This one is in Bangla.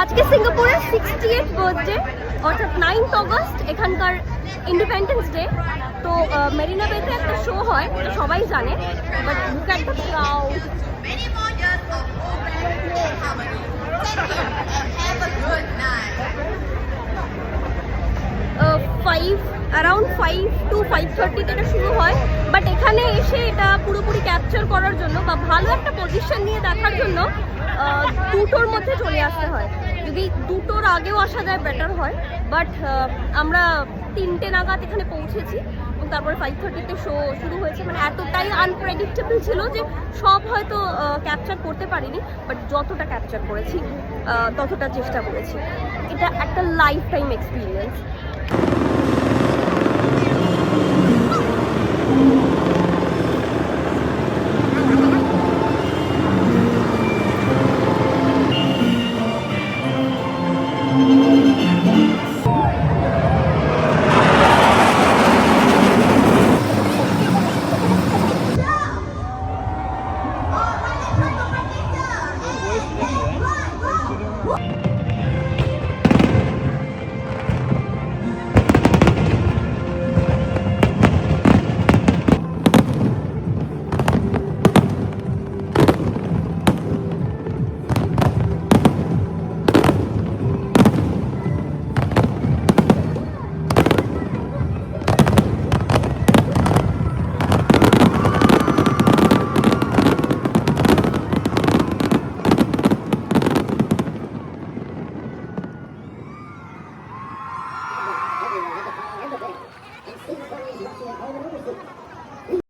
আজকে সিঙ্গাপুরের 68th বার্থডে, অর্থাৎ 9th অগস্ট এখানকার ইন্ডিপেন্ডেন্স ডে। তো মেরিনা বেতে একটা শো হয়, এটা সবাই জানে, but look at the crowd. Around 5 to 5:30 এটা শুরু হয়, বাট এখানে এসে এটা পুরোপুরি ক্যাপচার করার জন্য বা ভালো একটা পজিশন নিয়ে দেখার জন্য 2টোর মধ্যে চলে আসতে হয়। যদি 2টোর আগেও আসা যায় বেটার হয়, বাট আমরা 3টে নাগাদ এখানে পৌঁছেছি এবং তারপরে 5:30-তে শো শুরু হয়েছে। মানে এতটাই আনপ্রেডিক্টেবল ছিল যে সব হয়তো ক্যাপচার করতে পারিনি, বাট যতটা ক্যাপচার করেছি ততটা চেষ্টা করেছি। এটা একটা লাইফ টাইম এক্সপিরিয়েন্স।